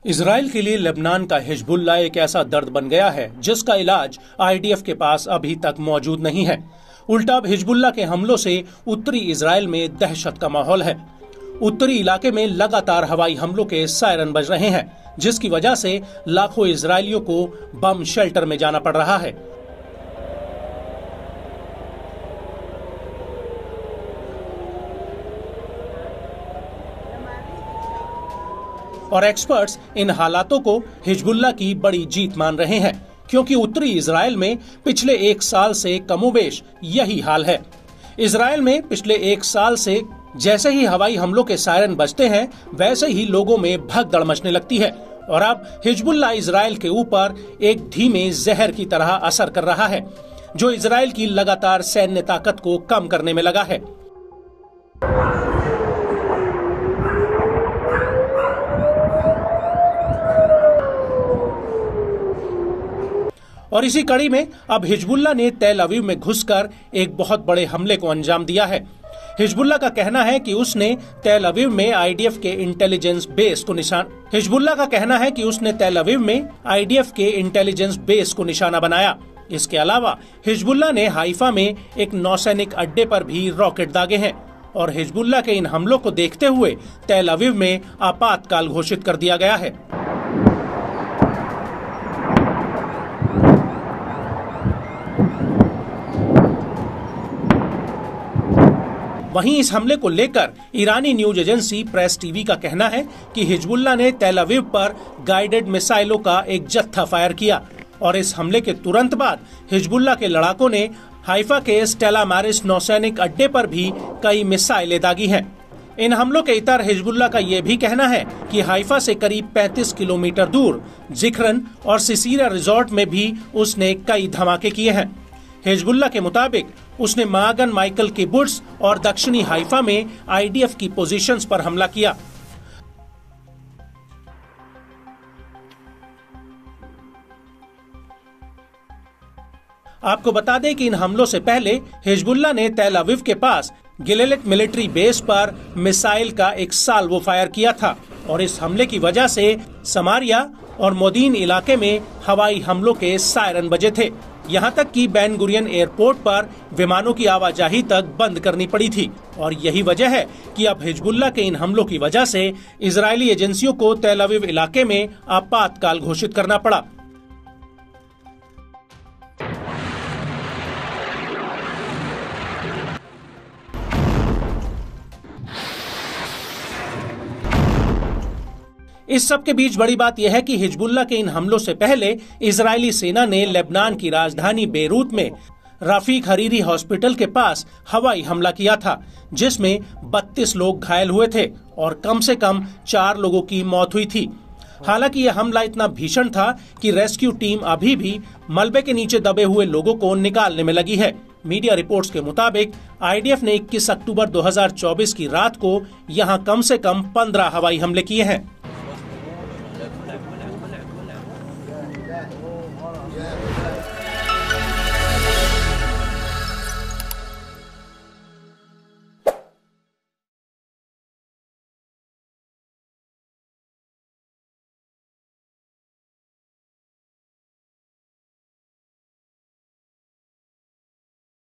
Israel के लिए Lebanon का हिजबुल्लाह एक ऐसा दर्द बन गया है जिसका इलाज आईडीएफ के पास अभी तक मौजूद नहीं है। उल्टा अब हिजबुल्लाह के हमलों से उत्तरी इजराइल में दहशत का माहौल है। उत्तरी इलाके में लगातार हवाई हमलों के सायरन बज रहे हैं, जिसकी वजह से लाखों इजरायलियों को बम शेल्टर में जाना पड़ रहा है। और एक्सपर्ट्स इन हालातों को हिजबुल्लाह की बड़ी जीत मान रहे हैं, क्योंकि उत्तरी इजराइल में पिछले एक साल से कमोबेश यही हाल है। इजराइल में पिछले एक साल से जैसे ही हवाई हमलों के सायरन बजते हैं, वैसे ही लोगों में भगदड़ मचने लगती है। और अब हिजबुल्लाह इजराइल के ऊपर एक धीमे जहर की तरह असर कर रहा है, जो इजराइल की लगातार सैन्य ताकत को कम करने में लगा है। और इसी कड़ी में अब हिजबुल्लाह ने तेल अवीव में घुसकर एक बहुत बड़े हमले को अंजाम दिया है। हिजबुल्लाह का कहना है कि उसने तेल अवीव में आईडीएफ के इंटेलिजेंस बेस को निशाना बनाया। इसके अलावा हिजबुल्लाह ने हाइफा में एक नौसैनिक अड्डे पर भी रॉकेट दागे हैं। और हिजबुल्लाह के इन हमलों को देखते हुए तेल अवीव में आपातकाल घोषित कर दिया गया है। वहीं इस हमले को लेकर ईरानी न्यूज एजेंसी प्रेस टीवी का कहना है कि हिजबुल्लाह ने तेल अवीव पर गाइडेड मिसाइलों का एक जत्था फायर किया। और इस हमले के तुरंत बाद हिजबुल्लाह के लड़ाकों ने हाइफा के स्टेला मारिस नौसैनिक अड्डे पर भी कई मिसाइलें दागी हैं। इन हमलों के इतर हिजबुल्लाह का ये भी कहना है कि हाइफा से करीब 35 किलोमीटर दूर जिक्रन और सिसीरा रिजॉर्ट में भी उसने कई धमाके किए हैं। हिजबुल्लाह के मुताबिक उसने मागन माइकल किबुट्स और दक्षिणी हाइफा में आईडीएफ की पोजीशंस पर हमला किया। आपको बता दें कि इन हमलों से पहले हिजबुल्लाह ने तेल अवीव के पास गिलेलेट मिलिट्री बेस पर मिसाइल का एक साल्वो फायर किया था। और इस हमले की वजह से समारिया और मोदीन इलाके में हवाई हमलों के सायरन बजे थे। यहाँ तक कि बेन गुरियन एयरपोर्ट पर विमानों की आवाजाही तक बंद करनी पड़ी थी। और यही वजह है कि अब हिजबुल्लाह के इन हमलों की वजह से इजरायली एजेंसियों को तेल अवीव इलाके में आपातकाल घोषित करना पड़ा। इस सब के बीच बड़ी बात यह है कि हिजबुल्लाह के इन हमलों से पहले इजरायली सेना ने लेबनान की राजधानी बेरूत में रफीक हरीरी हॉस्पिटल के पास हवाई हमला किया था, जिसमें 32 लोग घायल हुए थे और कम से कम 4 लोगों की मौत हुई थी। हालांकि यह हमला इतना भीषण था कि रेस्क्यू टीम अभी भी मलबे के नीचे दबे हुए लोगों को निकालने में लगी है। मीडिया रिपोर्ट्स के मुताबिक आईडीएफ ने 21 अक्टूबर 2024 की रात को यहां कम से कम 15 हवाई हमले किए हैं।